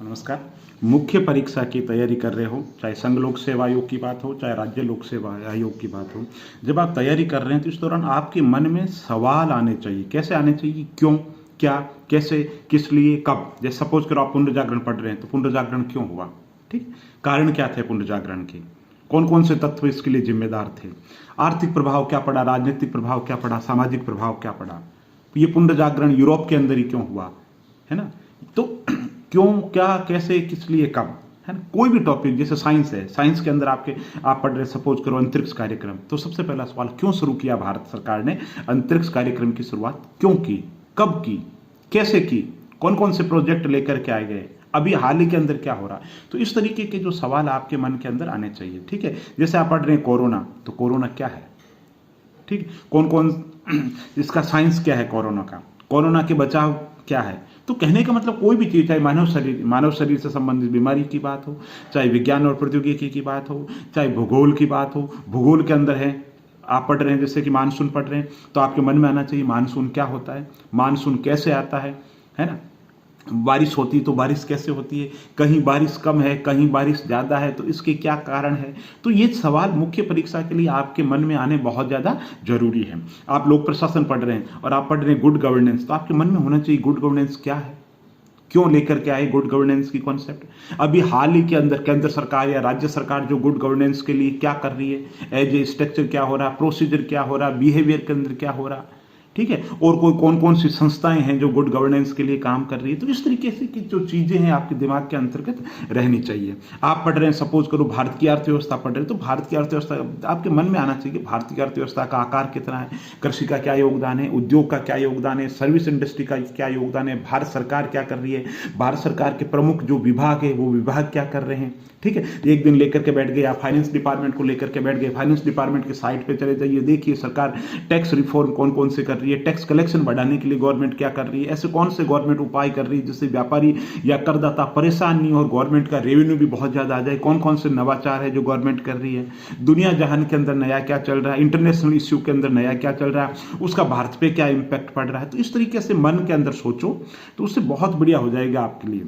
नमस्कार। मुख्य परीक्षा की तैयारी कर रहे हो, चाहे संघ लोक सेवा आयोग की बात हो, चाहे राज्य लोक सेवा आयोग की बात हो, जब आप तैयारी कर रहे हैं तो इस दौरान आपके मन में सवाल आने चाहिए। कैसे आने चाहिए? क्यों, क्या, कैसे, किस लिए, कब। जैसे सपोज करो आप पुनर्जागरण पढ़ रहे हैं तो पुनर्जागरण क्यों हुआ, ठीक, कारण क्या थे पुनर्जागरण के, कौन कौन से तत्व इसके लिए जिम्मेदार थे, आर्थिक प्रभाव क्या पड़ा, राजनीतिक प्रभाव क्या पड़ा, सामाजिक प्रभाव क्या पड़ा, ये पुनर्जागरण यूरोप के अंदर ही क्यों हुआ, है ना। तो क्यों, क्या, कैसे, किस लिए, कब, है ना। कोई भी टॉपिक, जैसे साइंस है, साइंस के अंदर आप पढ़ रहे, सपोज करो अंतरिक्ष कार्यक्रम, तो सबसे पहला सवाल, क्यों शुरू किया भारत सरकार ने अंतरिक्ष कार्यक्रम की शुरुआत, क्यों की, कब की, कैसे की, कौन कौन से प्रोजेक्ट लेकर के आए गए, अभी हाल ही के अंदर क्या हो रहा है। तो इस तरीके के जो सवाल आपके मन के अंदर आने चाहिए, ठीक है। जैसे आप पढ़ रहे हैं कोरोना, तो कोरोना क्या है, ठीक, कौन कौन, इसका साइंस क्या है, कोरोना के बचाव क्या है। तो कहने का मतलब कोई भी चीज़, चाहे मानव शरीर से संबंधित बीमारी की बात हो, चाहे विज्ञान और प्रौद्योगिकी की बात हो, चाहे भूगोल की बात हो, भूगोल के अंदर है, आप पढ़ रहे हैं जैसे कि मानसून पढ़ रहे हैं, तो आपके मन में आना चाहिए मानसून क्या होता है, मानसून कैसे आता है ना। बारिश होती है तो बारिश कैसे होती है, कहीं बारिश कम है, कहीं बारिश ज़्यादा है, तो इसके क्या कारण है। तो ये सवाल मुख्य परीक्षा के लिए आपके मन में आने बहुत ज़्यादा जरूरी है। आप लोक प्रशासन पढ़ रहे हैं और आप पढ़ रहे हैं गुड गवर्नेंस, तो आपके मन में होना चाहिए गुड गवर्नेंस क्या है, क्यों लेकर के आए गुड गवर्नेंस की कॉन्सेप्ट। अभी हाल ही के अंदर केंद्र सरकार या राज्य सरकार जो गुड गवर्नेंस के लिए क्या कर रही है, एज ए स्ट्रक्चर क्या हो रहा, प्रोसीजर क्या हो रहा, बिहेवियर के अंदर क्या हो रहा, ठीक है, और कोई कौन कौन सी संस्थाएं हैं जो गुड गवर्नेंस के लिए काम कर रही है। तो इस तरीके से की जो चीजें हैं आपके दिमाग के अंतर्गत रहनी चाहिए। आप पढ़ रहे हैं, सपोज करो भारत की अर्थव्यवस्था पढ़ रहे हैं, तो भारत की अर्थव्यवस्था आपके मन में आना चाहिए, भारत की अर्थव्यवस्था का आकार कितना है, कृषि का क्या योगदान है, उद्योग का क्या योगदान है, सर्विस इंडस्ट्री का क्या योगदान है, भारत सरकार क्या कर रही है, भारत सरकार के प्रमुख जो विभाग है वो विभाग क्या कर रहे हैं, ठीक है। एक दिन लेकर के बैठ गए, आप फाइनेंस डिपार्टमेंट को लेकर के बैठ गए, फाइनेंस डिपार्टमेंट के साइट पे चले जाइए, देखिए सरकार टैक्स रिफॉर्म कौन कौन से कर रही है, टैक्स कलेक्शन बढ़ाने के लिए गवर्नमेंट क्या कर रही है, ऐसे कौन से गवर्नमेंट उपाय कर रही है जिससे व्यापारी या करदाता परेशान नहीं हो और गवर्नमेंट का रेवेन्यू भी बहुत ज्यादा आ जाए, कौन कौन से नवाचार है जो गवर्नमेंट कर रही है, दुनिया जहान के अंदर नया क्या चल रहा है, इंटरनेशनल इश्यू के अंदर नया क्या चल रहा है, उसका भारत पे क्या इंपैक्ट पड़ रहा है। तो इस तरीके से मन के अंदर सोचो तो उससे बहुत बढ़िया हो जाएगा आपके लिए।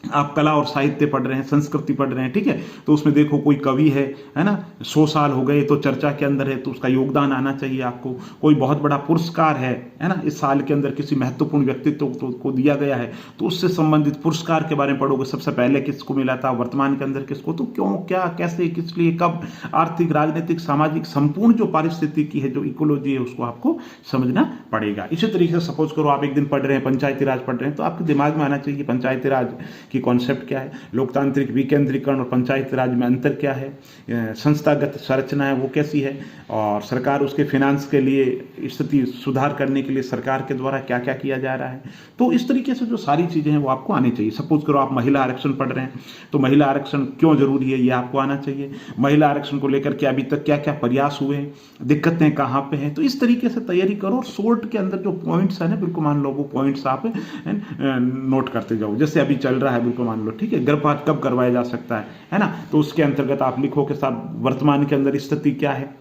आप कला और साहित्य पढ़ रहे हैं, संस्कृति पढ़ रहे हैं, ठीक है, तो उसमें देखो कोई कवि है ना, 100 साल हो गए तो चर्चा के अंदर है, तो उसका योगदान आना चाहिए आपको। कोई बहुत बड़ा पुरस्कार है ना, इस साल के अंदर किसी महत्वपूर्ण व्यक्तित्व को दिया गया है, तो उससे संबंधित पुरस्कार के बारे में पढ़ोगे, सबसे पहले किसको मिला था, वर्तमान के अंदर किसको, तो क्यों, क्या, कैसे, किस लिए, कब, आर्थिक, राजनीतिक, सामाजिक, संपूर्ण जो पारिस्थितिकी है, जो इकोलॉजी है, उसको आपको समझना पड़ेगा। इसी तरीके से सपोज करो आप एक दिन पढ़ रहे हैं पंचायती राज पढ़ रहे हैं, तो आपके दिमाग में आना चाहिए पंचायती राज की कॉन्सेप्ट क्या है, लोकतांत्रिक विकेंद्रीकरण और पंचायत राज में अंतर क्या है, संस्थागत संरचना है वो कैसी है, और सरकार उसके फिनांस के लिए स्थिति सुधार करने के लिए सरकार के द्वारा क्या क्या किया जा रहा है। तो इस तरीके से जो सारी चीजें हैं वो आपको आनी चाहिए। सपोज करो आप महिला आरक्षण पढ़ रहे हैं, तो महिला आरक्षण क्यों जरूरी है ये आपको आना चाहिए, महिला आरक्षण को लेकर के अभी तक क्या क्या प्रयास हुए, दिक्कतें कहाँ पे हैं। तो इस तरीके से तैयारी करो और शॉर्ट के अंदर जो पॉइंट्स है ना, बिल्कुल मान लो वो पॉइंट्स आप नोट करते जाओ। जैसे अभी चल रहा है, बिल्कुल मान लो, ठीक है, गर्भपात कब करवाया जा सकता है ना, तो उसके अंतर्गत आप लिखो के साथ वर्तमान के अंदर स्थिति क्या है,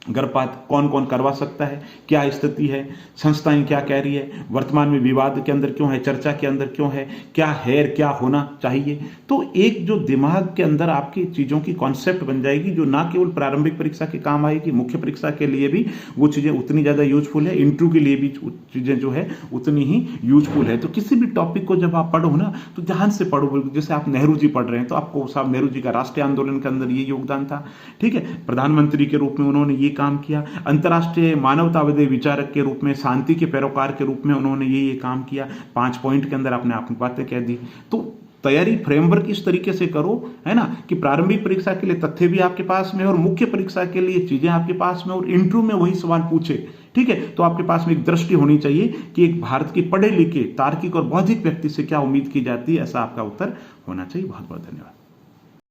गर्भपात कौन कौन करवा सकता है, क्या स्थिति है, संस्थाएं क्या कह रही है, वर्तमान में विवाद के अंदर क्यों है, चर्चा के अंदर क्यों है, क्या है, क्या होना चाहिए। तो एक जो दिमाग के अंदर आपकी चीजों की कॉन्सेप्ट बन जाएगी, जो ना केवल प्रारंभिक परीक्षा के काम आएगी, मुख्य परीक्षा के लिए भी वो चीजें उतनी ज्यादा यूजफुल है, इंटरव्यू के लिए भी चीजें जो है उतनी ही यूजफुल है। तो किसी भी टॉपिक को जब आप पढ़ो ना, तो ध्यान से पढ़ो। जैसे आप नेहरू जी पढ़ रहे हैं, तो आपको साहब नेहरू जी का राष्ट्रीय आंदोलन के अंदर ये योगदान था, ठीक है, प्रधानमंत्री के रूप में उन्होंने ये काम किया, अंतर्राष्ट्रीय मानवतावादी विचारक के रूप में, शांति के पैरोकार के रूप में उन्होंने ये काम किया। 5 पॉइंट के अंदर आपने अपनी बातें कह दी। तो तैयारी फ्रेमवर्क इस तरीके से करो, है ना, कि प्रारंभिक परीक्षा के लिए तथ्य भी आपके पास में और मुख्य परीक्षा के लिए चीजें आपके पास में, और इंटरव्यू में वही सवाल पूछे, ठीक है। तो आपके पास में एक दृष्टि होनी चाहिए कि एक भारत के पढ़े लिखे तार्किक और बौद्धिक व्यक्ति से क्या उम्मीद की जाती है, ऐसा आपका उत्तर होना चाहिए। बहुत बहुत धन्यवाद।